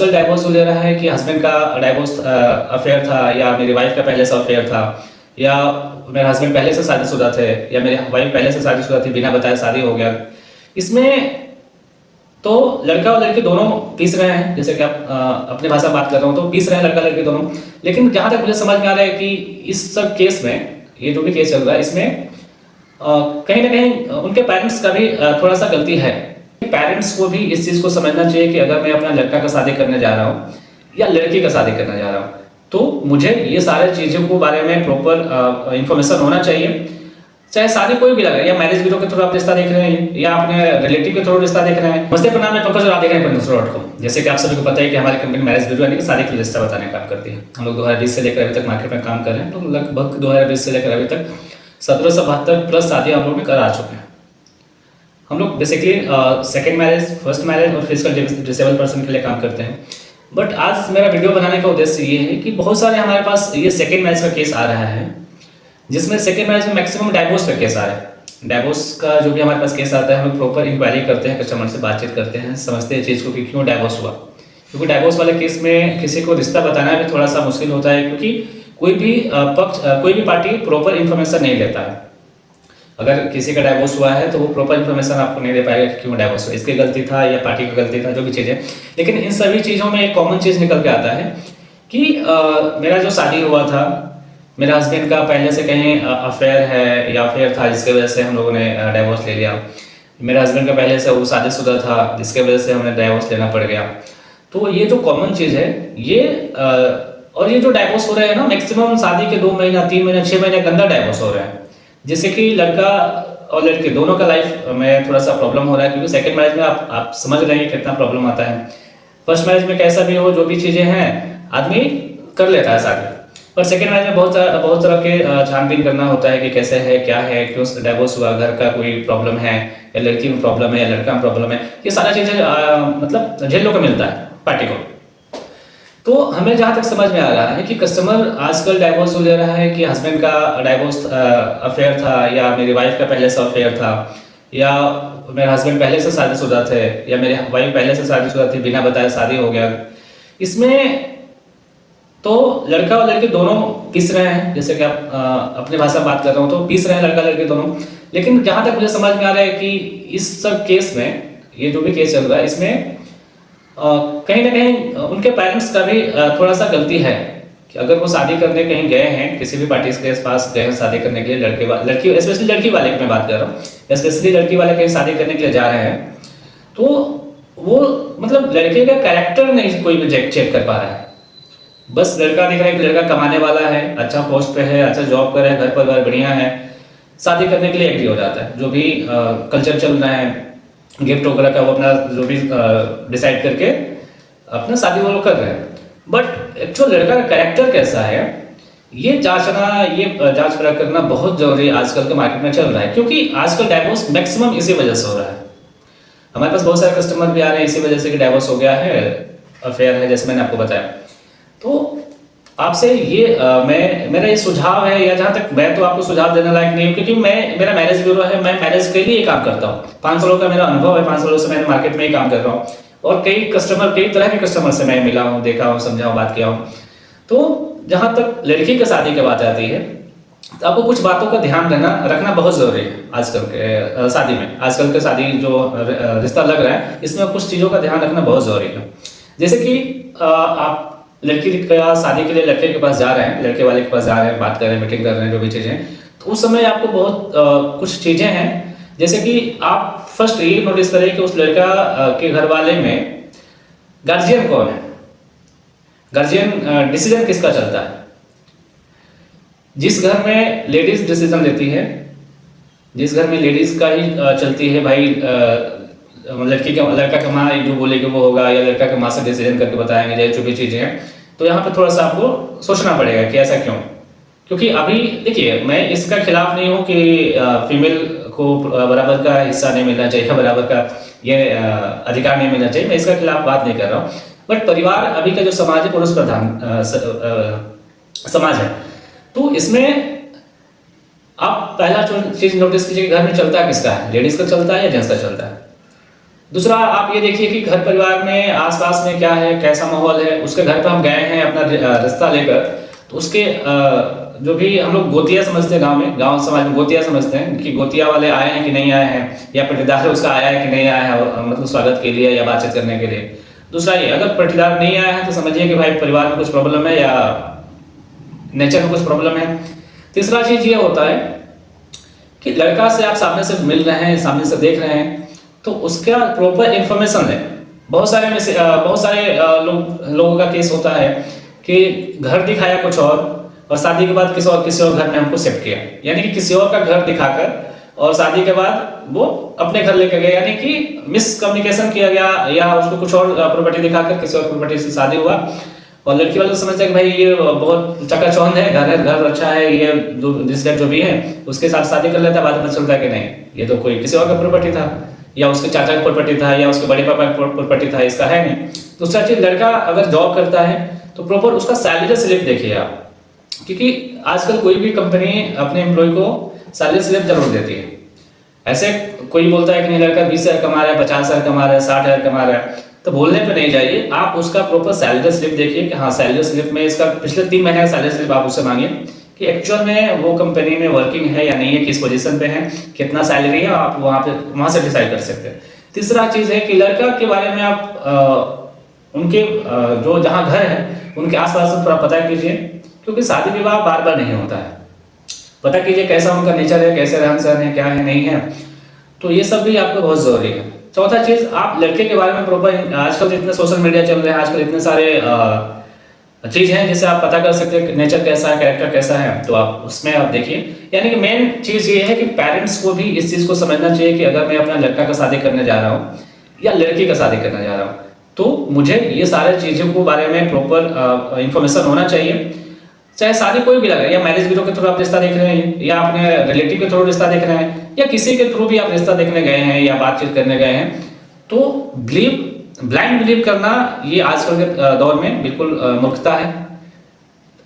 Divorce ले रहा है कि हस्बैंड का डाइवोर्स अफेयर था, या मेरी वाइफ का पहले से अफेयर था, या मेरे हस्बैंड पहले से शादीशुदा थे, या मेरी वाइफ पहले से शादीशुदा थी, बिना बताए शादी हो गया। इसमें तो लड़का और लड़की दोनों पीस रहे हैं, जैसे कि आप अपनी भाषा में बात कर रहा हूँ तो पीस रहे हैं लड़का लड़की दोनों। लेकिन जहाँ तक मुझे समझ में आ रहा है कि इस सब केस में, ये जो भी केस चल रहा है इसमें कहीं ना कहीं उनके पेरेंट्स का भी थोड़ा सा गलती है। पेरेंट्स को भी इस चीज़ को समझना चाहिए कि अगर मैं अपना लड़का का शादी करने जा रहा हूँ या लड़की का शादी करने जा रहा हूँ, तो मुझे ये सारे चीज़ों के बारे में प्रॉपर इंफॉर्मेशन होना चाहिए। चाहे शादी कोई भी लगा, या मैरिज ब्यूरो के थ्रू आप रिश्ता देख रहे हैं या अपने रिलेटिव के थ्रू रिश्ता देख रहे हैं। मस्ते प्रणाम, मैं पंकज और आप देख रहे हैं पंकज.com। जैसे कि आप सभी को पता है कि हमारी कंपनी मैरिज ब्यूरो यानी कि शादी के रिश्ता बताने का काम करती है। हम लोग 2020 से लेकर अभी तक मार्केट में काम कर रहे हैं, तो लगभग 2020 से लेकर अभी तक 1772 प्लस शादी हम लोग ने करा चुके हैं। हम लोग basically second marriage, first marriage और फिजिकल डिसेबल पर्सन के लिए काम करते हैं। बट आज मेरा वीडियो बनाने का उद्देश्य ये है कि बहुत सारे हमारे पास ये सेकेंड मैरिज का केस आ रहा है, जिसमें सेकेंड मैरिज में मैक्सिमम डाइवोर्स का केस आ रहा है। डाइवोर्स का जो भी हमारे पास केस आता है, हम प्रॉपर इंक्वायरी करते हैं, कस्टमर से बातचीत करते हैं, समझते हैं चीज़ को कि क्यों डाइवोर्स हुआ। क्योंकि डाइवोर्स वाले केस में किसी को रिश्ता बताना भी थोड़ा सा मुश्किल होता है, क्योंकि कोई भी पार्टी प्रॉपर इन्फॉर्मेशन नहीं लेता है। अगर किसी का डाइवोर्स हुआ है तो वो प्रॉपर इन्फॉर्मेशन आपको नहीं दे पाएगा कि क्यों डाइवोर्स हुआ, इसकी गलती था या पार्टी की गलती था, जो भी चीज़ है। लेकिन इन सभी चीज़ों में एक कॉमन चीज़ निकल के आता है कि मेरा जो शादी हुआ था, मेरे हस्बैंड का पहले से कहीं अफेयर है या अफेयर था, जिसके वजह से हम लोगों ने डाइवोर्स ले लिया। मेरे हस्बैंड का पहले से वो शादीशुदा था, जिसके वजह से हमें डाइवोर्स लेना पड़ गया। तो ये जो कॉमन चीज़ है ये और ये जो डाइवोर्स हो रहे हैं ना, मैक्सिमम शादी के 2 महीना, 3 महीना, 6 महीने के अंदर डाइवोर्स हो रहे हैं, जिससे कि लड़का और लड़की दोनों का लाइफ में थोड़ा सा प्रॉब्लम हो रहा है। क्योंकि सेकंड मैरिज में आप समझ रहे हैं कितना प्रॉब्लम आता है। फर्स्ट मैरिज में कैसा भी हो, जो भी चीज़ें हैं आदमी कर लेता है शादी, पर सेकंड मैरिज में बहुत तरह के छानबीन करना होता है कि कैसे है, क्या है, क्यों डाइवोर्स हुआ, घर का कोई प्रॉब्लम है या लड़की में प्रॉब्लम है या लड़का में प्रॉब्लम है, ये सारा चीज़ें मतलब झेलने को मिलता है पार्टी को। तो हमें जहाँ तक समझ में आ रहा है कि कस्टमर आजकल डाइवोर्स ले रहा है कि हस्बैंड का डाइवोर्स अफेयर था, या मेरी वाइफ का पहले से अफेयर था, या मेरे हस्बैंड पहले से शादीशुदा थे, या मेरी वाइफ पहले से शादीशुदा थी, बिना बताए शादी हो गया। इसमें तो लड़का और लड़की दोनों पीस रहे हैं, जैसे कि आप अपनी भाषा में बात कर रहा हूँ तो पीस रहे हैं लड़का लड़की दोनों। लेकिन जहाँ तक मुझे समझ में आ रहा है कि इस सब केस में, ये जो भी केस चल रहा है इसमें कहीं ना कहीं उनके पेरेंट्स का भी थोड़ा सा गलती है कि अगर वो शादी करने कहीं गए हैं, किसी भी पार्टी के पास गए हैं शादी करने के लिए, लड़की स्पेशली लड़की वाले की मैं बात कर रहा हूँ, स्पेशली लड़की वाले कहीं शादी करने के लिए जा रहे हैं, तो वो मतलब लड़के का कैरेक्टर नहीं कोई भी चेक कर पा रहा है। बस लड़का दिख रहा है कि लड़का कमाने वाला है, अच्छा पोस्ट पे है, अच्छा जॉब कर रहा है, घर परिवार बढ़िया है, शादी करने के लिए एग्री हो जाता है। जो भी कल्चर चल रहा है, गिफ्ट वगैरह का वो अपना जो भी डिसाइड करके अपना शादी वो लोग कर रहे हैं। बट एक्चुअल लड़का का कैरेक्टर कैसा है, ये जांचना, ये जांच परख करना बहुत जरूरी आजकल के मार्केट में चल रहा है। क्योंकि आजकल डाइवोर्स मैक्सिमम इसी वजह से हो रहा है। हमारे पास बहुत सारे कस्टमर भी आ रहे हैं इसी वजह से कि डाइवोर्स हो गया है, अफेयर है, जैसे मैंने आपको बताया। तो आपसे ये मेरा ये सुझाव है, या जहाँ तक मैं तो आपको सुझाव देने लायक नहीं हूँ, क्योंकि मेरा मैरिज ब्यूरो है, मैं मैरिज के लिए काम करता हूँ। 5 सालों का मेरा अनुभव है, 5 सालों से मैंने मार्केट में ही काम कर रहा हूँ, और कई तरह के कस्टमर से मैं मिला हूँ, देखा हूँ, समझा हूँ, बात किया हूँ। तो जहाँ तक लड़की की शादी की बात आती है, तो आपको कुछ बातों का ध्यान रखना बहुत जरूरी है। आजकल के शादी में, आजकल के शादी जो रिश्ता लग रहा है, इसमें कुछ चीज़ों का ध्यान रखना बहुत जरूरी है। जैसे कि आप लड़की का शादी के लिए लड़के के पास जा रहे हैं, लड़के वाले के पास जा रहे हैं, बात कर रहे हैं, मीटिंग कर रहे हैं, जो भी चीज़ें, तो उस समय आपको बहुत कुछ चीज़ें हैं। जैसे कि आप फर्स्ट ये नोटिस करें कि उस लड़का के घर वाले में गार्जियन कौन है, गार्जियन डिसीजन किसका चलता है। जिस घर में लेडीज डिसीजन लेती है, जिस घर में लेडीज का ही चलती है, भाई लड़का का माँ जो बोलेगी वो होगा, या लड़का के माँ से डिसीजन करके बताएंगे, जो भी चीज़ें हैं, तो यहाँ पे थोड़ा सा आपको सोचना पड़ेगा कि ऐसा क्यों। क्योंकि अभी देखिए, मैं इसका खिलाफ नहीं हूँ कि फीमेल को बराबर का हिस्सा नहीं मिलना चाहिए, बराबर का ये अधिकार नहीं मिलना चाहिए, मैं इसका खिलाफ बात नहीं कर रहा हूँ। बट परिवार अभी का जो समाज है, पुरुष प्रधान समाज है, तो इसमें आप पहला चीज नोटिस कीजिए कि घर में चलता किसका है, लेडीज का चलता है या जेंट्स का चलता है। दूसरा आप ये देखिए कि घर परिवार में आस-पास में क्या है, कैसा माहौल है, उसके घर पे हम गए हैं अपना रिश्ता लेकर, तो उसके जो भी हम लोग गोतिया समझते हैं गाँव में, गाँव समाज में गोतिया समझते हैं कि गोतिया वाले आए हैं कि नहीं आए हैं, या पटीदार उसका आया है कि नहीं आया है, मतलब स्वागत के लिए या बातचीत करने के लिए। दूसरा ये, अगर पटीदार नहीं आया है तो समझिए कि भाई परिवार में कुछ प्रॉब्लम है या नेचर में कुछ प्रॉब्लम है। तीसरा चीज़ ये होता है कि लड़का से आप सामने से मिल रहे हैं, सामने से देख रहे हैं, तो उसका प्रॉपर इन्फॉर्मेशन लें। बहुत सारे लोगों का केस होता है कि घर दिखाया कुछ और शादी के बाद किसी और घर में हमको शिफ्ट किया, यानी कि किसी और का घर दिखाकर और शादी के बाद वो अपने घर लेकर गए, यानी कि मिसकम्युनिकेशन किया गया, या उसको कुछ और प्रॉपर्टी दिखाकर किसी और प्रॉपर्टी से शादी हुआ, और लड़की वाले समझते हैं कि भाई ये बहुत चकाचौंध है, घर अच्छा है, ये जो भी है उसके साथ शादी कर लेता है। बाद में चलता है कि नहीं, ये तो कोई किसी और का प्रॉपर्टी था, या उसके चाचा का प्रॉपर्टी था, या उसके बड़े पापा का प्रॉपर्टी था, इसका है नहीं। दूसरा चीज, लड़का अगर जॉब करता है तो प्रॉपर उसका सैलरी स्लिप देखिए आप, क्योंकि आजकल कोई भी कंपनी अपने एम्प्लॉय को सैलरी स्लिप जरूर देती है। ऐसे कोई बोलता है कि नहीं लड़का 20,000 कमा रहा है, 50,000 कमा रहा है, 60,000 कमा रहा है, तो बोलने पे नहीं जाइए, आप उसका प्रॉपर सैलरी स्लिप देखिए कि हाँ सैलरी स्लिप में इसका पिछले 3 महीने का सैलरी स्लिप आप उससे मांगिए कि एक्चुअल में वो कंपनी में वर्किंग है या नहीं है, किस पोजीशन पे है, कितना सैलरी है, आप वहाँ से डिसाइड कर सकते हैं। तीसरा चीज़ है कि लड़का के बारे में आप उनके जो जहाँ घर है उनके आसपास से थोड़ा पता कीजिए, क्योंकि शादी विवाह बार बार नहीं होता है। पता कीजिए कैसा उनका नेचर है, कैसे रहन सहन है, क्या है नहीं है, तो ये सब भी आपको बहुत ज़रूरी है। चौथा चीज़, आप लड़के के बारे में प्रॉपर, आजकल इतने सोशल मीडिया चल रहे हैं, आजकल इतने सारे चीज़ हैं जिससे आप पता कर सकते हैं नेचर कैसा है, कैरेक्टर कैसा है, तो आप उसमें आप देखिए। यानी कि मेन चीज़ ये है कि पेरेंट्स को भी इस चीज़ को समझना चाहिए कि अगर मैं अपना लड़का का शादी करने जा रहा हूँ या लड़की का शादी करने जा रहा हूँ, तो मुझे ये सारे चीज़ों को बारे में प्रॉपर इंफॉर्मेशन होना चाहिए। चाहे शादी कोई भी लगे, या मैरिज ब्यूरो के थ्रू आप रिश्ता देख रहे हैं, या अपने रिलेटिव के थ्रू रिश्ता देख रहे हैं, या किसी के थ्रू भी आप रिश्ता देखने गए हैं या बातचीत करने गए हैं, तो ब्लाइंड बिलीव करना ये आजकल के दौर में बिल्कुल मूर्खता है।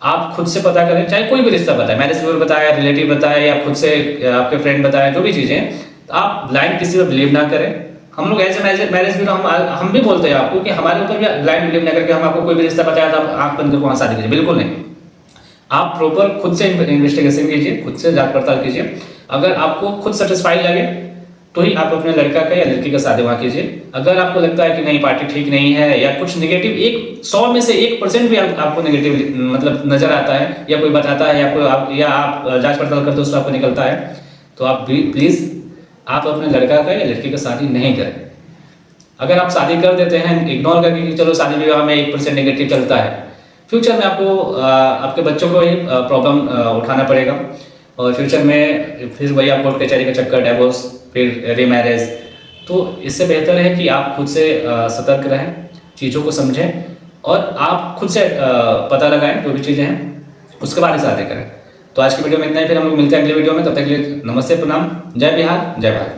आप खुद से पता करें, चाहे कोई भी रिश्ता बताए, मैरिज ब्यूरो बताया, रिलेटिव बताया, या खुद से आपके फ्रेंड बताया, जो भी चीज़ें, आप ब्लाइंड किसी पर बिलीव ना करें। हम लोग एज ए मैरिज ब्यूरो हम भी बोलते हैं आपको कि हमारे ऊपर भी ब्लाइंड बिलीव ना करके हम आपको कोई भी रिश्ता बताया तो आप आंख बंद करके वहाँ शादी कीजिए, बिल्कुल नहीं। आप प्रॉपर खुद से इन्वेस्टिगेशन कीजिए, खुद से जांच पड़ताल कीजिए। अगर आपको खुद सेटिस्फाई लगे तो ही आप अपने लड़का का या लड़की का शादी वहाँ कीजिए। अगर आपको लगता है कि नहीं पार्टी ठीक नहीं है, या कुछ नेगेटिव 100 में से 1% भी आपको नेगेटिव मतलब नजर आता है, या कोई बताता है, या आप जांच पड़ताल करते हो उसमें आपको निकलता है, तो आप प्लीज आप अपने लड़का का या लड़की का शादी नहीं करें। अगर आप शादी कर देते हैं इग्नोर करके कि चलो शादी विवाह में 1% नेगेटिव चलता है, फ्यूचर में आपको आपके बच्चों को ही प्रॉब्लम उठाना पड़ेगा, और फ्यूचर में फिर वही आप कोर्ट कचहरी का चक्कर, डिवोर्स, फिर रीमैरिज। तो इससे बेहतर है कि आप खुद से सतर्क रहें, चीज़ों को समझें, और आप खुद से पता लगाएं जो भी चीज़ें हैं, उसके बाद ही शादी करें। तो आज की वीडियो में इतना ही, फिर हम लोग मिलते हैं अगले वीडियो में। तब तक के लिए नमस्ते, प्रणाम, जय बिहार, जय भारत।